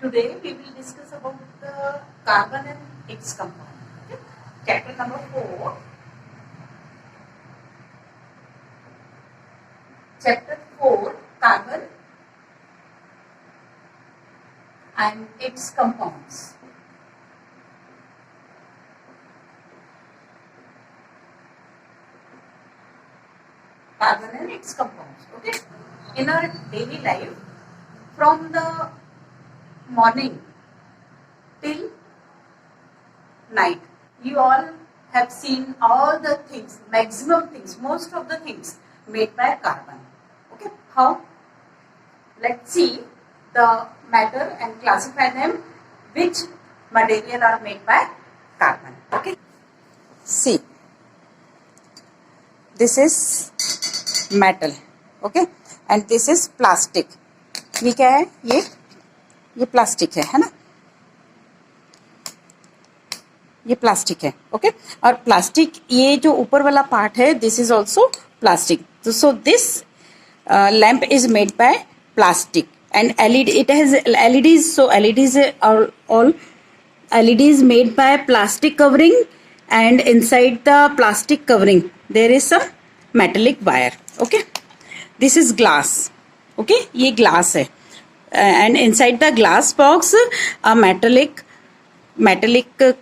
Today we will discuss about the carbon and its compound. Okay? Chapter number 4. Chapter 4, carbon and its compounds. Carbon and its compounds. Okay. In our daily life, from the morning till night, you all have seen all the things, maximum things, most of the things made by carbon. Okay. How? Let's see the matter and classify them. Which material are made by carbon? Okay. See, this is metal, okay, and this is plastic. ये क्या है? ये plastic है ना? ये plastic है, okay. और plastic ये जो ऊपर वाला पार्ट है, this is also plastic. So this lamp is made by plastic and LED. It has LEDs, so LEDs are all LEDs made by plastic covering, and inside the plastic covering there is some metallic wire. Okay, this is glass. Okay, ये glass है, and inside the glass box a metallic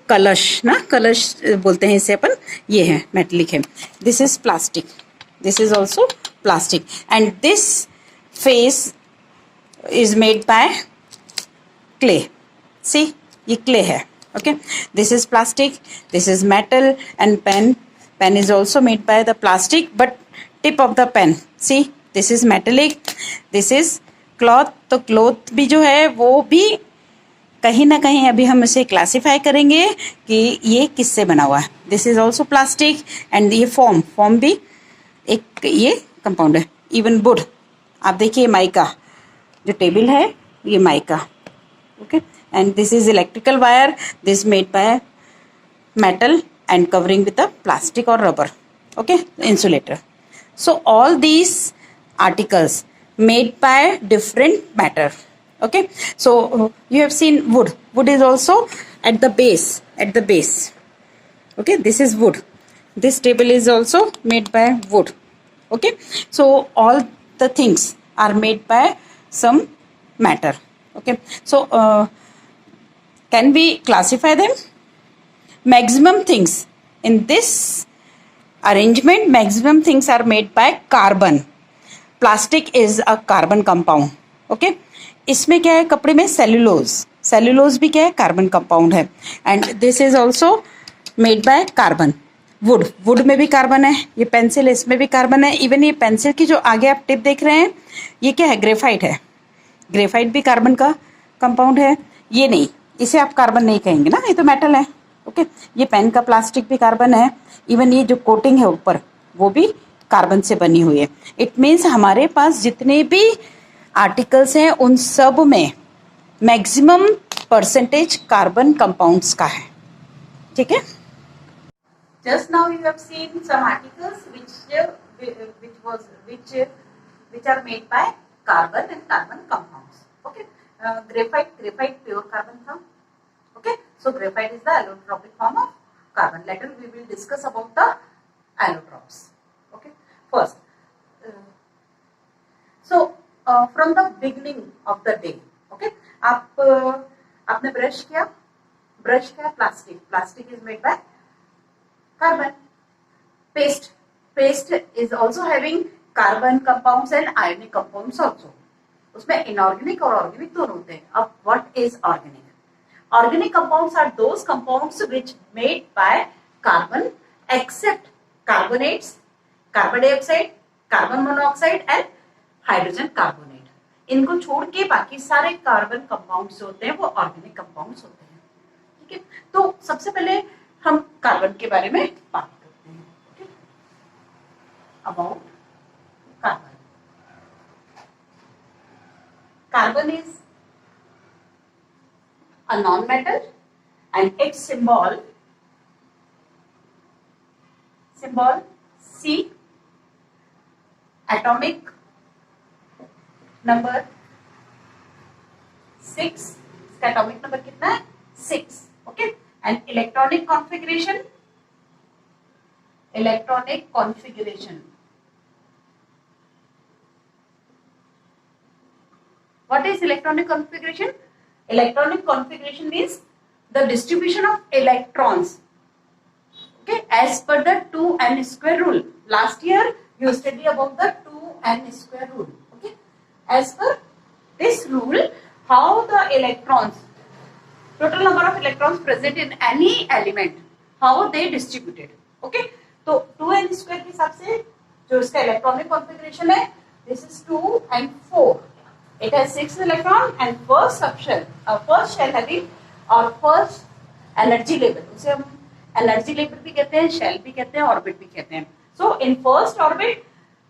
कलश ना, कलश बोलते हैं इसे अपन, ये है metallic है. This is plastic. This is also plastic, and this face is made by clay. See, ये clay है. Okay, this is plastic, this is metal, and pen is also made by the plastic, but tip of the pen, see, this is metallic, this is cloth. तो cloth भी जो है वो भी कहीं ना कहीं अभी हम इसे क्लासिफाई करेंगे कि ये किससे बना हुआ है. This is also plastic, and ये फॉर्म भी एक ये कंपाउंड है. इवन वुड, आप देखिए माइका, जो टेबल है ये mica. Okay, and this is electrical wire, this made by metal and covering with the plastic और rubber. Okay, insulator. So all these articles made by different matter. Okay, so you have seen wood is also at the base. Okay, this is wood. This table is also made by wood. Okay, so all the things are made by some matter. Okay, so can we classify them? Maximum things in this arrangement, maximum things are made by carbon. Plastic is a carbon compound. Okay, इसमें क्या है, कपड़े में cellulose भी क्या है, carbon compound है. And this is also made by carbon. Would में भी कार्बन है. ये पेंसिल, इसमें भी कार्बन है. इवन ये पेंसिल की जो आगे आप टिप देख रहे हैं, ये क्या है, ग्रेफाइट है. ग्रेफाइट भी कार्बन का कंपाउंड है. ये नहीं, इसे आप कार्बन नहीं कहेंगे ना, ये तो मेटल है. ओके, ये पेन का प्लास्टिक भी कार्बन है. इवन ये जो कोटिंग है ऊपर, वो भी कार्बन से बनी हुई है. इट मीन्स हमारे पास जितने भी आर्टिकल्स हैं उन सब में मैक्सिमम परसेंटेज कार्बन कंपाउंड्स का है. ठीक है. Just now you have seen some articles which are made by carbon and carbon compounds. Okay, graphite pure carbon था. Okay, so graphite is the allotropic form of carbon. Later we will discuss about the allotropes. Okay, first, so from the beginning of the day, okay, आपने brush किया, plastic is made by carbon. Paste is also having carbon compounds and ionic compounds also. उसमें inorganic और organic दोनों होते हैं. अब what is organic? Organic compounds are those compounds which made by carbon except carbonates, carbon dioxide, carbon monoxide and hydrogen carbonate. इनको छोड़ के बाकी सारे कार्बन कंपाउंड्स होते हैं वो ऑर्गेनिक कंपाउंड्स होते हैं. ठीक है, तो सबसे पहले हम कार्बन के बारे में बात करते हैं. Okay, about carbon. Carbon is a non metal and it's symbol C. Atomic number 6, इसका एटॉमिक नंबर कितना है 6. Okay, and electronic configuration, electronic configuration, what is electronic configuration? Electronic configuration means the distribution of electrons, okay, as per the 2n square rule. Last year you studied about the 2n square rule. Okay, as per this rule, how the electrons, total number of electrons present in any element, how they distributed. Okay, तो 2n square के हिसाब से जो इसका electronic configuration है, this is 2 and 4. It has 6 electron and first shell having और first energy level, उसे हम energy level भी कहते हैं, shell भी कहते हैं, orbit भी कहते हैं. So in first orbit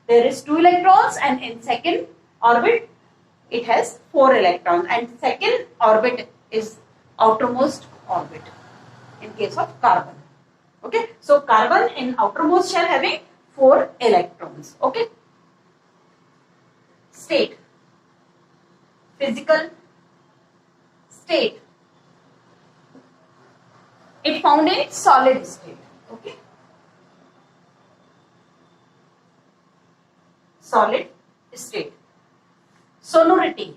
there is 2 electrons and in second orbit it has 4 electrons, and second orbit is outermost orbit in case of carbon. Okay, so carbon in outermost shell having 4 electrons. Okay, state, physical state, it found in solid state. Okay, solid state. Sonority,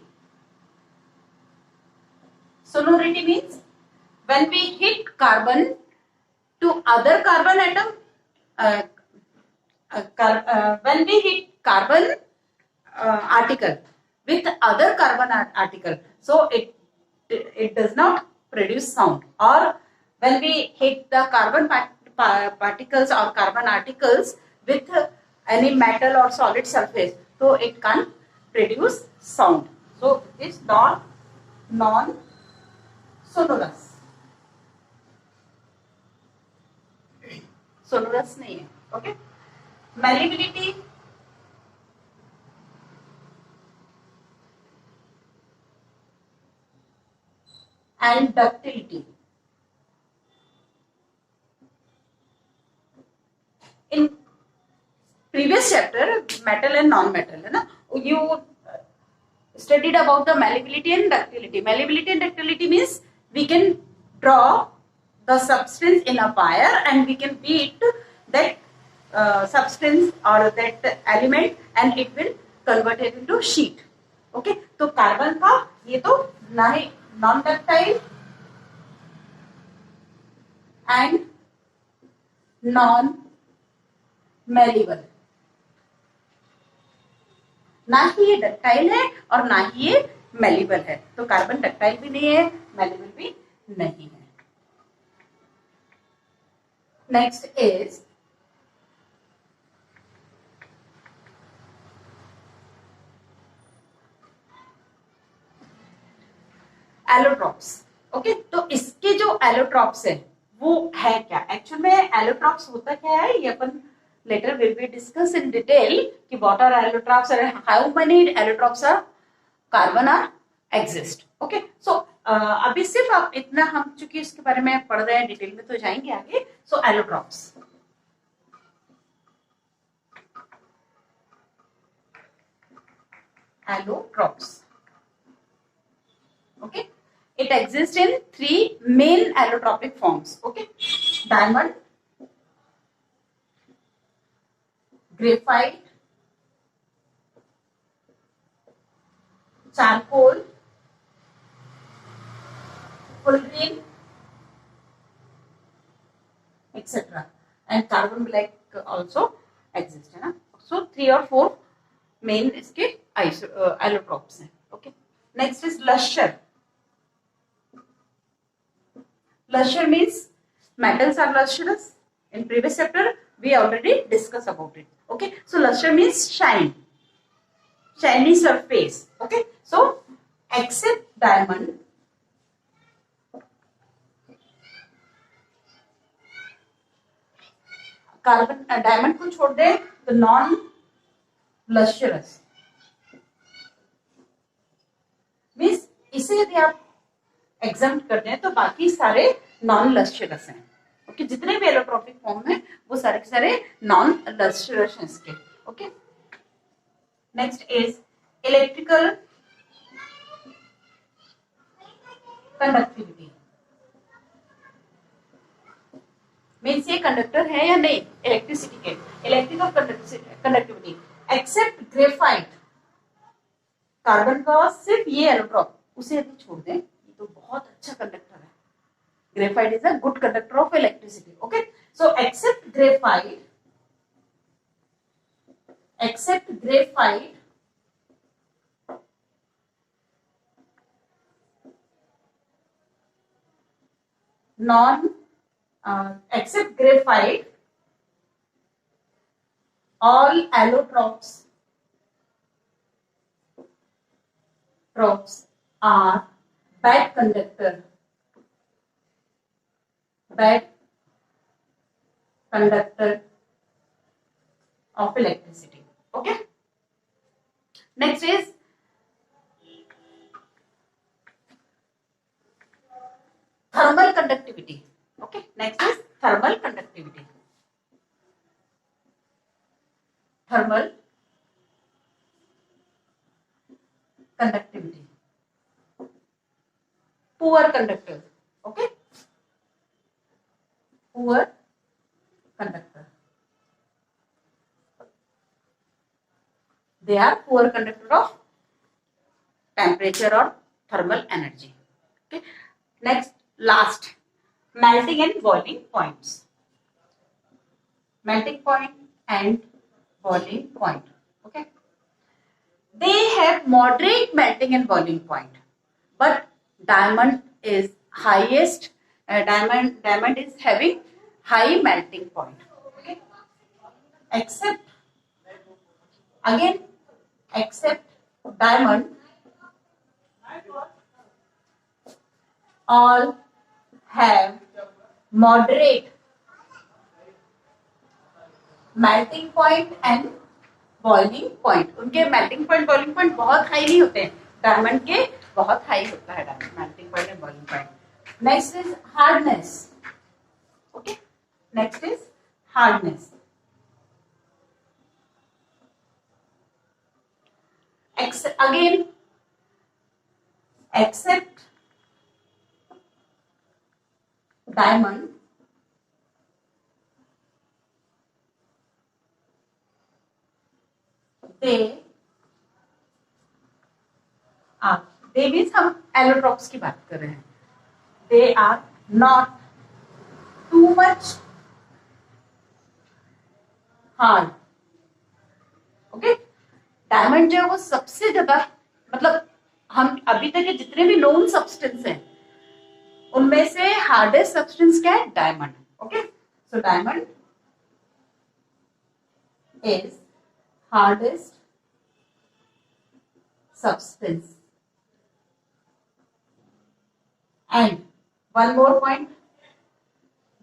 sonority means when we hit carbon to other carbon atom, when we hit carbon article with other carbon article, so it does not produce sound. Or when we hit the carbon particles or carbon articles with any metal or solid surface, so it can't produce sound. So it is non-sonorous. Sonorous नहीं है. Okay, malleability, and ductility. In previous chapter, metal and non-metal, है ना, you studied about the malleability and ductility. Malleability and ductility means we can draw the substance in a wire and we can beat that substance or that element and it will convert it into sheet. Okay, तो carbon का ये तो non ductile and non malleable, ना ही ये ductile है और ना ही ये मेलेबल है. तो कार्बन डक्टाइल भी नहीं है, मेलेबल भी नहीं है. Next is allotropes. ओके, तो इसके जो एलोट्रॉप्स है वो है क्या? एक्चुअल में एलोट्रॉप्स होता क्या है, ये अपन later will be discuss in detail कि what are allotropes and how many allotropes are carbon are exist. Okay, so अभी सिर्फ आप इतना, हम चूंकि इसके बारे में पढ़ रहे हैं, डिटेल में तो जाएंगे आगे. So allotropes, allotropes. Okay, it exists in 3 main allotropic forms. Okay, diamond, graphite, charcoal, fullerene, etc. And carbon black also exist, है ना. So 3 or 4 main इसके allotropes हैं. Okay, next is luster. Luster means metals are lustrous. In previous chapter we already discussed about it. Okay, so luster means shine, shiny surface. Okay, so except diamond, carbon diamond को छोड़ दे तो non lustrous means इसे यदि आप exempt कर दें तो बाकी सारे नॉन लस्टरस हैं. ओके, जितने भी एलोट्रॉपिक फॉर्म है वो सारे के सारे नॉन लस्टरस हैं इसके. Okay, next is electrical conductivity means ये कंडक्टर है या नहीं इलेक्ट्रिसिटी के, electric of conductivity except graphite, carbon का सिर्फ ये एलोट्रॉप, उसे यदि छोड़ दें ये तो बहुत अच्छा कंडक्टर है. Graphite is a good conductor of electricity. Okay, so except graphite except graphite, all allotropes are bad conductor of electricity. Okay, next is thermal conductivity. Okay, next is thermal conductivity. Thermal conductivity. Poor conductor. Okay, poor conductor. They are poor conductor of temperature or thermal energy. Okay, next, last, melting and boiling points. Melting point and boiling point. Okay, they have moderate melting and boiling point, but diamond is highest. Diamond is having high melting point. Okay, except diamond, all have moderate melting point and boiling point. उनके melting point boiling point बहुत high नहीं होते हैं, diamond के बहुत high होता है melting point and boiling point. Next is hardness. Okay, next is hardness. Again, except diamond, they means हम एलोट्रॉप्स की बात कर रहे हैं. They are not too much hard. Okay, diamond जो है वो सबसे ज्यादा, मतलब हम अभी तक के जितने भी नोन सब्सटेंस हैं उनमें से हार्डेस्ट सब्सटेंस क्या है? Diamond. Okay, so diamond is hardest substance. And one more point,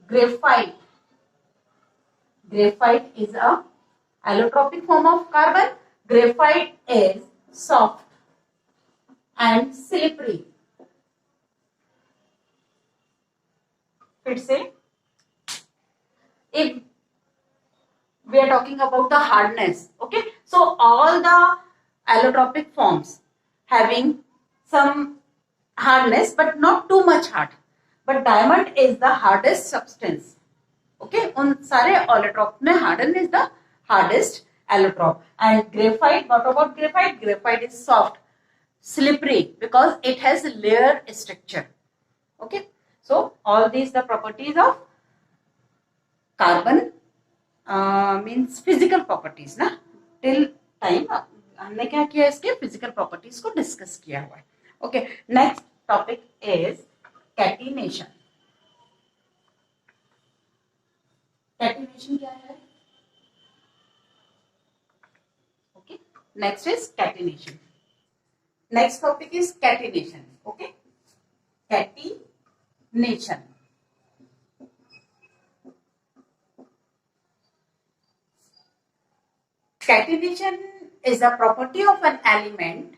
graphite. Graphite is a allotropic form of carbon. Graphite is soft and slippery. फिर से, if we are talking about the hardness, okay, so all the allotropic forms having some hardness but not too much hard, but diamond is the hardest substance. Okay, उन सारे allotrope में harden is the hardest allotrope. And graphite, what about graphite? Graphite is soft, slippery because it has layer structure. Okay, so all these the properties of carbon, means physical properties ना. Till time हमने क्या किया, इसके physical properties को discuss किया हुआ है. Okay, next topic is catenation. Catenation क्या है? Okay, next is catenation. Next topic is catenation. Okay, catenation. Catenation is a property of an element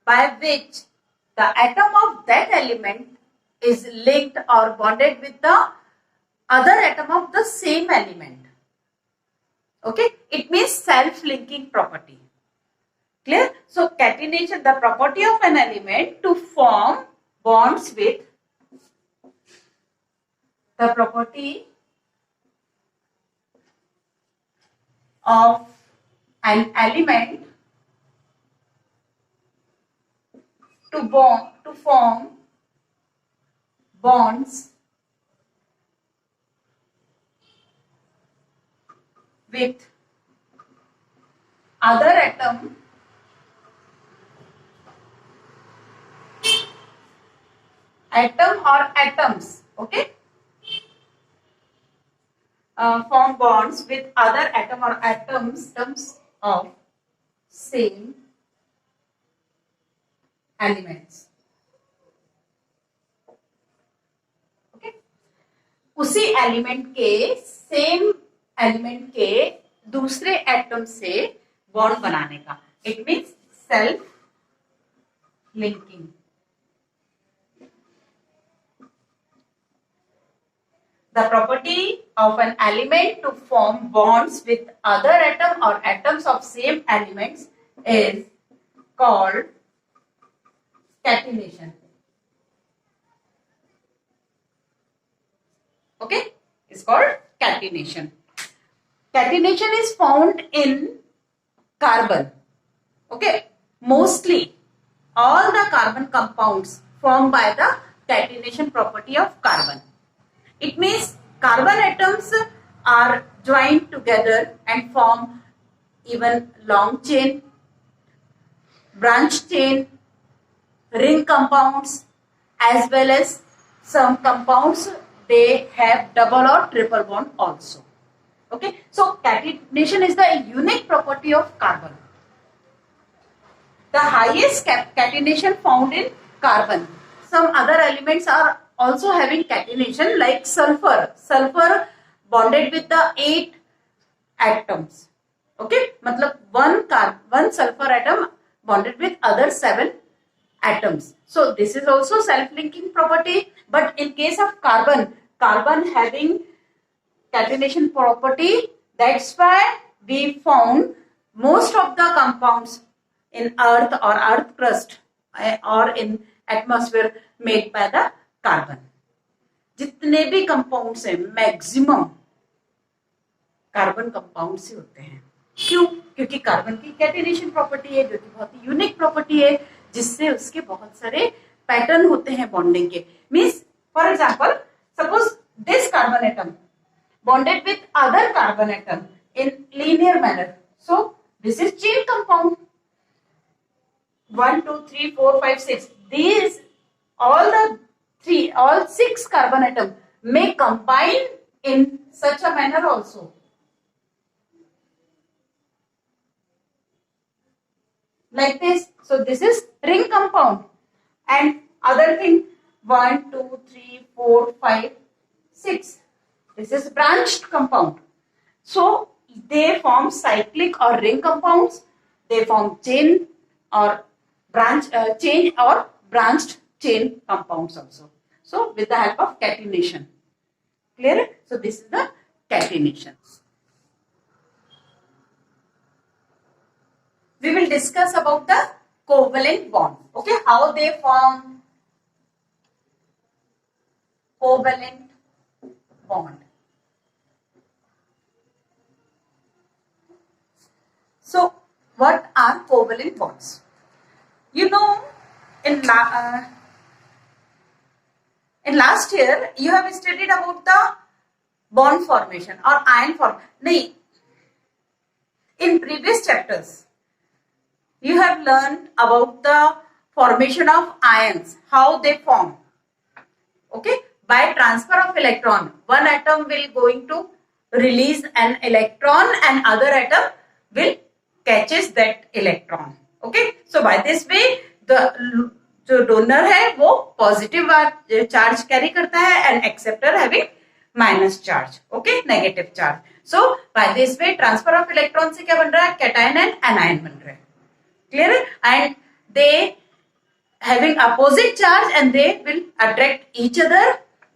by which the atom of that element is linked or bonded with the other atom of the same element. Okay, it means self-linking property. Clear? So catenation, the property of an element to form bonds with the property of an element to form bonds with other atom or atoms, okay, form bonds with other atom or atoms of same elements, okay. उसी element के same element के दूसरे atom से bond बनाने का, it means self linking. The property of an element to form bonds with other atom or atoms of same elements is called catenation. Okay, it's called catenation. Catenation is found in carbon. Okay, mostly all the carbon compounds formed by the catenation property of carbon. It means carbon atoms are joined together and form even long chain, branch chain, ring compounds, as well as some compounds they have double or triple bond also. Okay, so catenation is the unique property of carbon. The highest catenation found in carbon. Some other elements are also having catenation like sulfur. Sulfur bonded with the 8 atoms. Okay, matlab one sulfur atom bonded with other 7 atoms. So this is also self-linking property. But in case of carbon having catenation property, that's why we found most of the compounds in earth or earth crust or in atmosphere made by the carbon. जितने भी compounds हैं maximum carbon compound से होते हैं. क्यों? क्योंकि carbon की catenation property है जो कि बहुत ही यूनिक प्रॉपर्टी है, जिससे उसके बहुत सारे पैटर्न होते हैं बॉन्डिंग के. Means for example suppose this carbon atom bonded with other carbon atom in linear manner. So this is chain compound. 1, 2, 3, 4, 5, 6. These all 6 carbon atom may combine in such a manner also. Like this. So this is ring compound. And other thing 1, 2, 3, 4, 5, 6. This is branched compound. So they form cyclic or ring compounds. They form chain or branched chain compounds also. So with the help of catenation. Clear? So this is the catenation. We will discuss about the covalent bond. Okay, how they form covalent bond. So, what are covalent bonds? You know, in last year you have studied about the bond formation or ion formation. No, in previous chapters you have learned about the formation of ions, how they form. Okay, by transfer of electron, one atom will going to release an electron and other atom will catches that electron. Okay, so by this way the जो donor है वो positive charge carry करता है and acceptor having minus charge. Okay, negative charge. So by this way transfer of electron से क्या बन रहा है? कैटायन एंड एनायन बन रहे हैं. Clear? And they having opposite charge and they will attract each other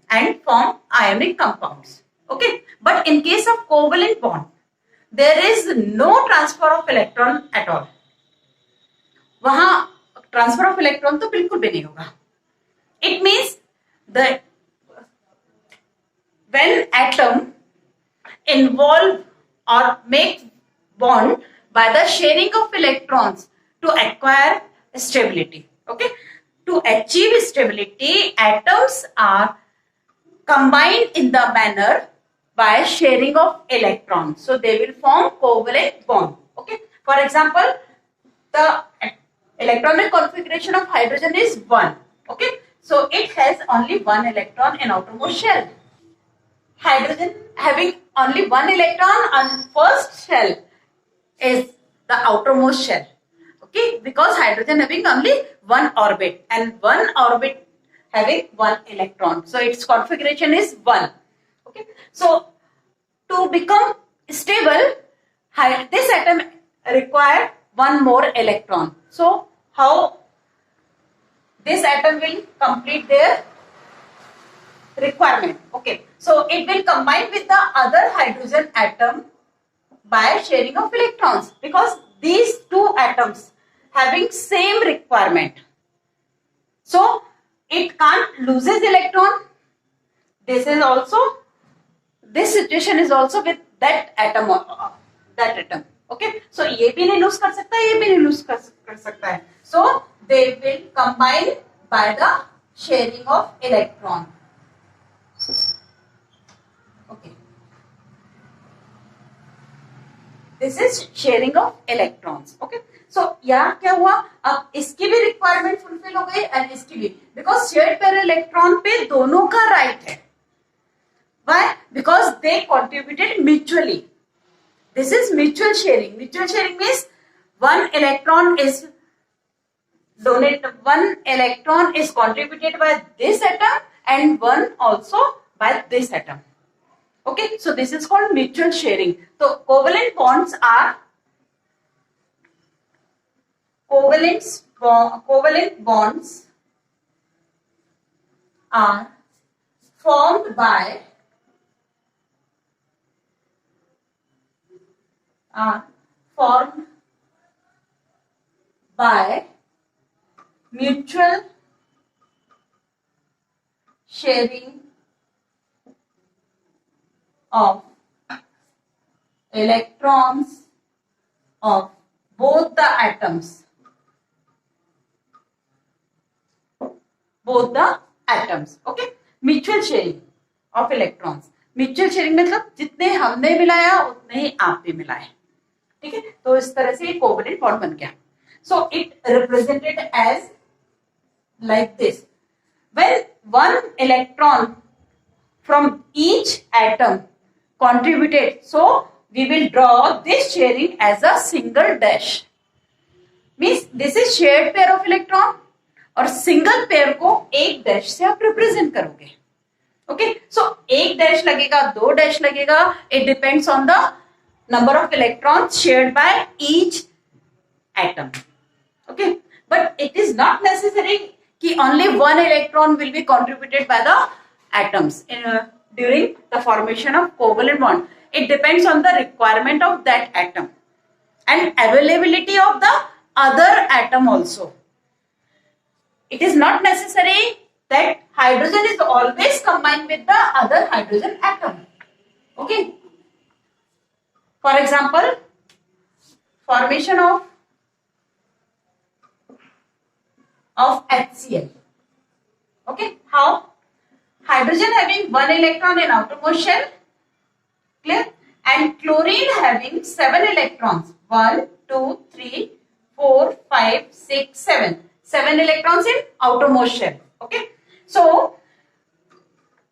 and form ionic compounds. Okay, but in case of covalent bond there is no transfer of electron at all. वहां transfer of electron तो बिल्कुल भी नहीं होगा. It means the when atom involve or make bond by the sharing of electrons to acquire stability. Okay, to achieve stability, atoms are combined in the manner by sharing of electrons. So they will form covalent bond. Okay, for example, the electronic configuration of hydrogen is 1. Okay, so it has only one electron in outermost shell. Hydrogen having only one electron on first shell is the outermost shell. Okay, because hydrogen having only one orbit and one orbit having one electron. So its configuration is 1. Okay, so to become stable, this atom require one more electron. So how this atom will complete their requirement? Okay, so it will combine with the other hydrogen atom by sharing of electrons, because these two atoms having same requirement, so it can't loses electron. This is also, this situation is also with that atom, okay, so ये भी नहीं lose कर सकता है, ये भी नहीं lose कर सकता है. So they will combine by the sharing of electron. Okay, this is sharing of electrons. Okay, so यहाँ क्या हुआ, अब इसकी भी रिक्वायरमेंट फुलफिल हो गई एंड इसकी भी, बिकॉज शेयर्ड पेयर इलेक्ट्रॉन पे दोनों का राइट है. Why? Because they contributed mutually. This is mutual sharing. Mutual sharing means one electron is contributed by this atom and one also by this atom. Okay, so this is called mutual sharing. So covalent bonds are formed by mutual sharing of electrons of both the atoms. Okay, mutual sharing of electrons. Mutual sharing मतलब जितने हमने मिलाया उतने ही आप भी मिलाए. ठीक है, तो इस तरह से कोवलेंट बॉन्ड बन गया. So it represented as like this. When one electron from each atom contributed, so we will draw this sharing as a single dash. Means this is shared pair of electron और single pair को एक dash से आप represent करोगे. Okay, सो एक dash लगेगा, दो dash लगेगा, it depends on the number of electrons shared by each atom. Okay, but it is not necessary कि only one electron will be contributed by the atoms during the formation of covalent bond. It depends on the requirement of that atom and availability of the other atom also. It is not necessary that hydrogen is always combined with the other hydrogen atom. Okay. For example, formation of HCl. Okay. How? Hydrogen having one electron in outermost shell, clear, and chlorine having 7 electrons. 1, 2, 3, 4, 5, 6, 7. 7 electrons in outermost shell. Okay, so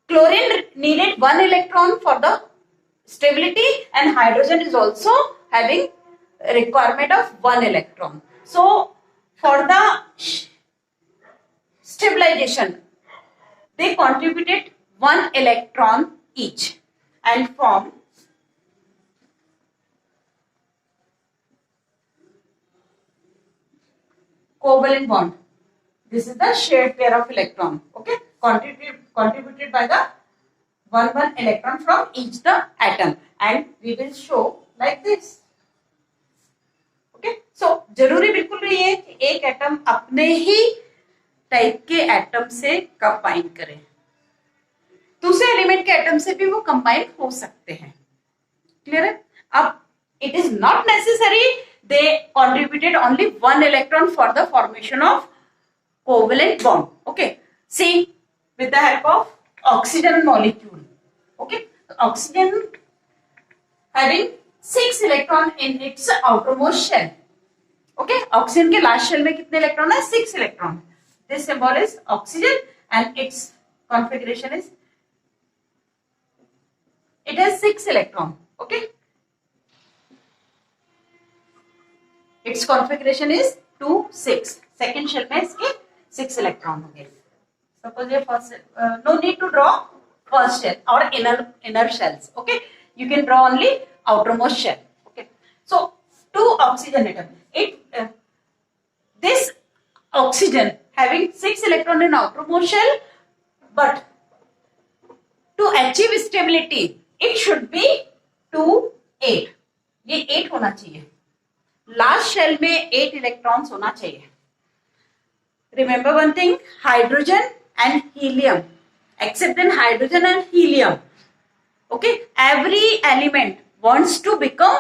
chlorine needed 1 electron for the stability, and hydrogen is also having requirement of 1 electron. So for the stabilization, they contributed 1 electron each and form covalent bond. This is the shared pair of electron. Okay, contributed by the one electron from each the atom, and we will show like this. Okay, so जरूरी बिल्कुल नहीं है कि एक atom अपने ही type के atom से combine करें, दूसरे एलिमेंट के एटम से भी वो कंबाइन हो सकते हैं। क्लियर है? अब it is not necessary they contributed only one electron for the formation of covalent bond. Okay, see, with the help of oxygen molecule, okay, oxygen having 6 electron in its outermost shell. Okay, oxygen के last shell में कितने electron है? 6 electron. This symbol is oxygen and its configuration is, it has 6 electron. Okay, its configuration is 2 6. Second shell में इसके 6 electron होंगे. Suppose ये first, no need to draw first shell और inner shells. Okay, you can draw only outermost shell. Okay, so 2 oxygen atom. This oxygen having 6 electron in outermost shell, but to achieve stability it should be 2 8. ये 8 होना चाहिए. Last shell में 8 electrons होना चाहिए. Remember one thing, hydrogen and helium, except in hydrogen and helium, okay, every element wants to become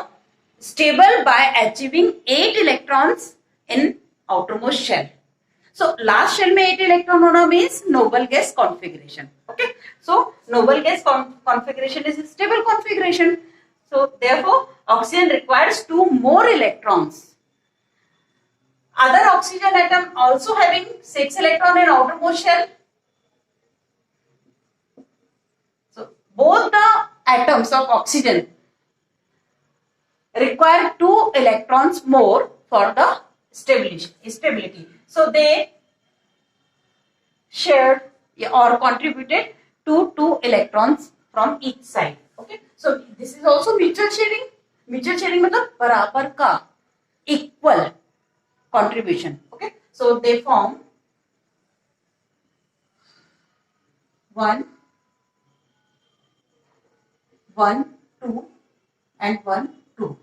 stable by achieving 8 electrons in outermost shell. So last shell में 8 electron होना means noble gas configuration. Okay, so noble gas configuration is stable configuration. So therefore oxygen requires 2 more electrons. Other oxygen atom also having 6 electron in outermost shell. So both the atoms of oxygen require 2 electrons more for the stability. So they shared or contributed 2 electrons from each side. Okay, so this is also mutual sharing. Mutual sharing मतलब बराबर का, equal contribution. Okay, so they form 1 1 2 and 1 2.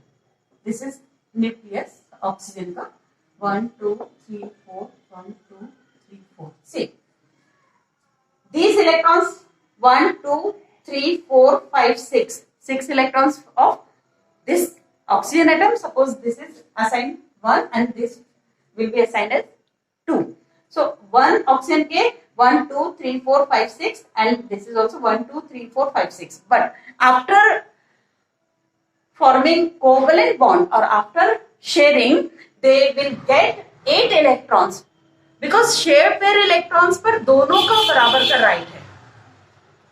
This is nucleus oxygen का 1 2 3 4 1 2 3 4. See, these electrons 1 2 3 4 5 6 electrons of this oxygen atom. Suppose this is assigned 1 and this will be assigned as 2. So one oxygen के 1 2 3 4 5 6 and this is also 1 2 3 4 5 6. But after forming covalent bond or after sharing, they will get 8 electrons because share pair electrons पर दोनों का बराबर का right है,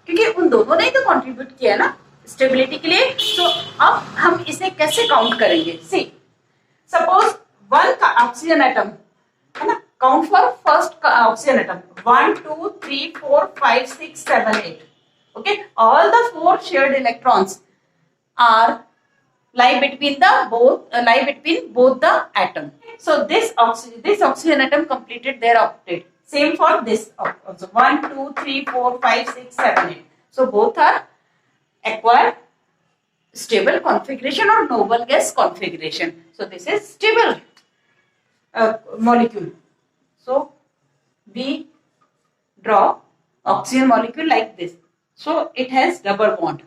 क्योंकि उन दोनों ने तो कंट्रीब्यूट किया ना स्टेबिलिटी के लिए. तो अब हम इसे कैसे काउंट करेंगे? सी, सपोज वन का ऑक्सीजन एटम है ना, count for first oxygen atom 1 2 3 4 5 6 7 8. Okay, all the 4 shared electrons are lie between both the atom. So this oxygen atom completed their octet. Same for this also, 1 2 3 4 5 6 7 8. So both are acquired stable configuration or noble gas configuration. So this is stable molecule. So we draw oxygen molecule like this. So it has double bond.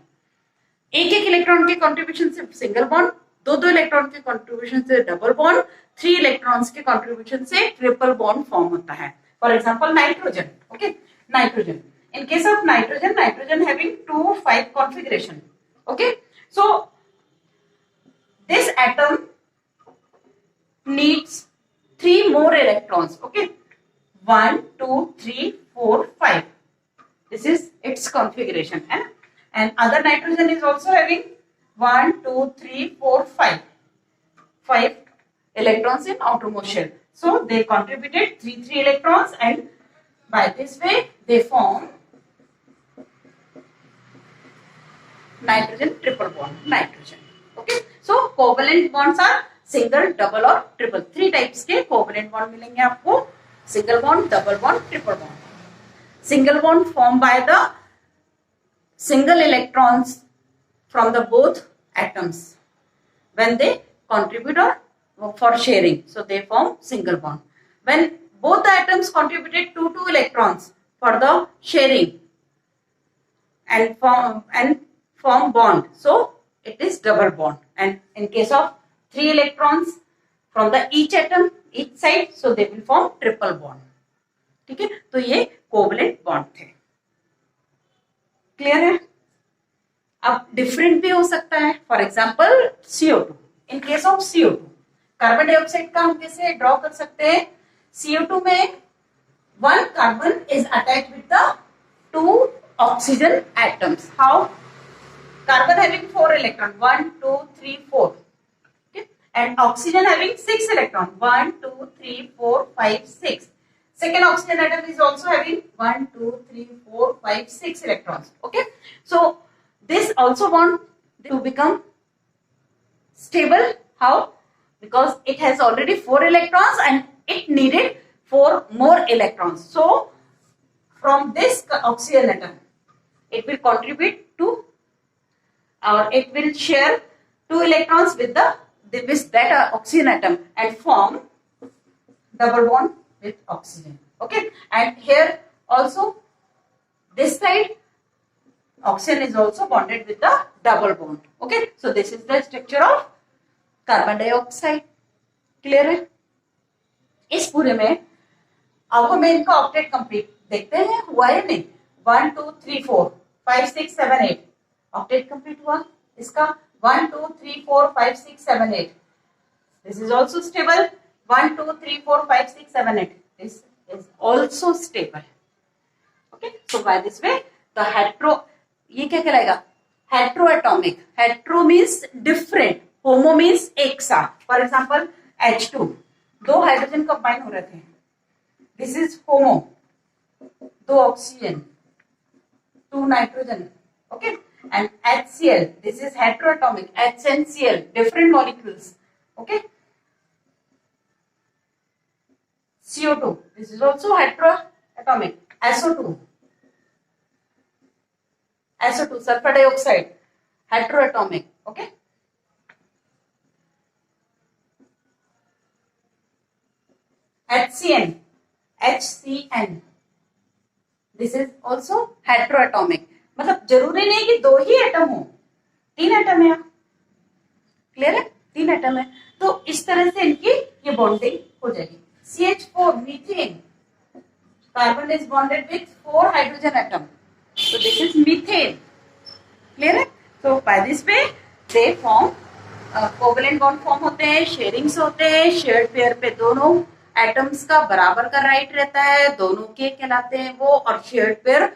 एक electron के contribution से single bond, दो electron के contribution से double bond, 3 electrons के contribution से triple bond form होता है. For example nitrogen. Okay, nitrogen, in case of nitrogen having 2 5 configuration. Okay, so this atom needs 3 more electrons. Okay, 1 2 3 4 5. This is its configuration. And other nitrogen is also having 1 2 3 4 5 electrons in outermost shell. So they contributed 3 electrons, and by this way they form nitrogen triple bond nitrogen. Okay, so covalent bonds are single, double और triple. 3 types के covalent bond मिलेंगे आपको. Single bond, double bond, triple bond. Single bond formed by the single electrons from the both atoms when they contribute or for sharing. So they form single bond. When both the atoms contributed 2 electrons for the sharing and form bond, so it is double bond. And in case of 3 electrons from the each atom each side, so they will form triple bond. ठीक है, तो ये covalent bond थे. Clear है? अब different भी हो सकता है. For example CO2. In case of CO2 carbon dioxide का हम कैसे ड्रॉ कर सकते हैं? CO2 में 1 carbon is attach with the 2 oxygen atoms. How? Carbon having 4 electron, 1 2 3 4, okay? And oxygen having 6 electron, 1 2 3 4 5 6. Second oxygen atom is also having 1 2 3 4 5 6 electrons. Okay, so this also bond to become stable. How? Because it has already 4 electrons and it needed 4 more electrons. So from this oxygen atom, it will contribute to, or it will share 2 electrons with that oxygen atom and form double bond with oxygen. Okay, and here also this side oxygen is also bonded with the double bond. Okay, so this is the structure of carbon dioxide. Clear है? इस पूरे में अब हमें इनका octet complete देखते हैं हुआ है नहीं. 1 2 3 4 5 6 7 8 ऑक्टेट कंप्लीट हुआ इसका. 1 2 3 4 5 6 7 8. This is also stable. 1 2 3 4 5 6 7 8. This is also stable. Okay, so by this way the hetero, ये क्या कहलाएगा? Heteroatomic. Hetero means different, homo means एक साथ. For example H2, 2 hydrogen combine हो रहे थे, this is homo. 2 oxygen, 2 nitrogen. Okay, and HCl, this is heteroatomic. HNCl, different molecules. Okay, CO2, this is also heteroatomic. SO2, sulfur dioxide, heteroatomic. Okay, HCN, this is also heteroatomic. मतलब जरूरी नहीं कि 2 ही atom हो, 3 atom है. Clear है? 3 atom है, तो इस तरह से इनकी ये बॉन्डिंग हो जाएगी. CH4, methane. Carbon is bonded with 4 hydrogen atom. So this is methane. Clear है? So by this way they form covalent bond form होते हैं, शेयरिंग्स होते हैं. शेयर्ड पेयर पे दोनों एटम्स का बराबर का राइट रहता है, दोनों के कहलाते हैं वो. और शेयर्ड पेयर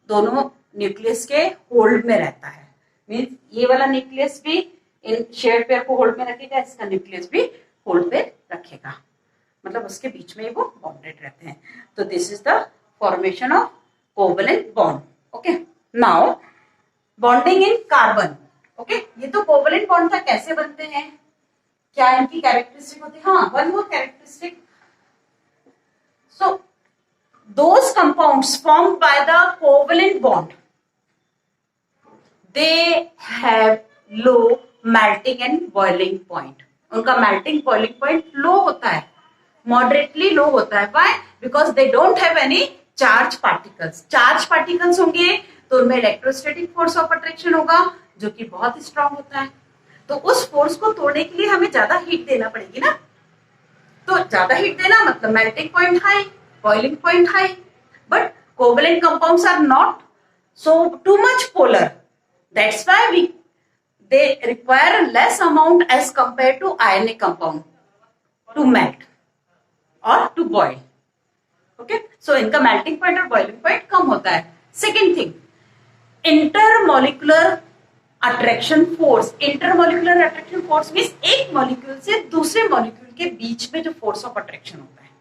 दोनों न्यूक्लियस के होल्ड में रहता है. मीन्स ये वाला न्यूक्लियस भी इन शेयर्ड पेयर को होल्ड में रखेगा, इसका न्यूक्लियस भी होल्ड पे रखेगा. मतलब उसके बीच में वो बॉन्डेड रहते हैं. तो this is the formation of covalent bond. Okay, now bonding in carbon. Okay, ये तो कोवलेंट बॉन्ड था. कैसे बनते हैं, क्या इनकी कैरेक्टरिस्टिक होती है? हाँ, one more characteristic. So those compounds formed by the covalent bond, they have low melting and boiling point. उनका मेल्टिंग बॉइलिंग पॉइंट लो होता है, मॉडरेटली लो होता है. Why? Because they don't have any charge particles. Charge particles होंगे तो उनमें electrostatic force of attraction होगा जो कि बहुत स्ट्रांग होता है. तो उस फोर्स को तोड़ने के लिए हमें ज्यादा हीट देना पड़ेगी ना. तो ज्यादा हीट देना मतलब melting point high, boiling point high. But covalent compounds are not so too much polar. That's why they require less amount as compared to ionic compound to melt or to boil. Okay, so इनका melting point और boiling point कम होता है. Second thing, intermolecular attraction force. Intermolecular attraction force means एक molecule से दूसरे molecule के बीच में जो force of attraction होता है.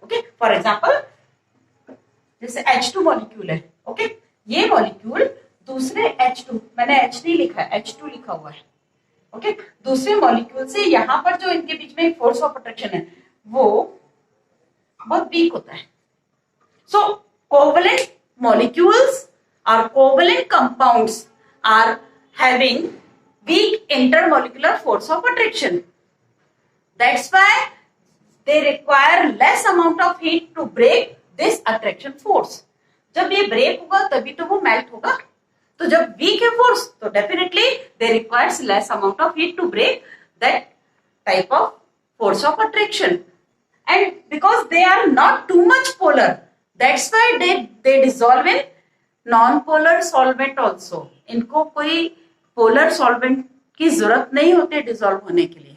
Okay, for example, जैसे H2 molecule है. Okay, ये molecule दूसरे H2, मैंने H नहीं लिखा है, H2 लिखा हुआ है. ओके, दूसरे मॉलिक्यूल से यहाँ पर जो इनके बीच में फोर्स ऑफ अट्रैक्शन है वो बहुत वीक होता है. सो कोवलेंट मॉलिक्यूल्स और covalent compounds are having weak intermolecular force of attraction. That's why they require less amount of heat to break this attraction force. जब ये ब्रेक होगा तभी तो वो मेल्ट होगा. तो जब वीक है फोर्स तो definitely they requires less amount of heat to break that type of force of attraction. And because they are not too much polar, that's why they dissolve in non-polar solvent also. इनको कोई polar solvent की जरूरत नहीं होती dissolve होने के लिए.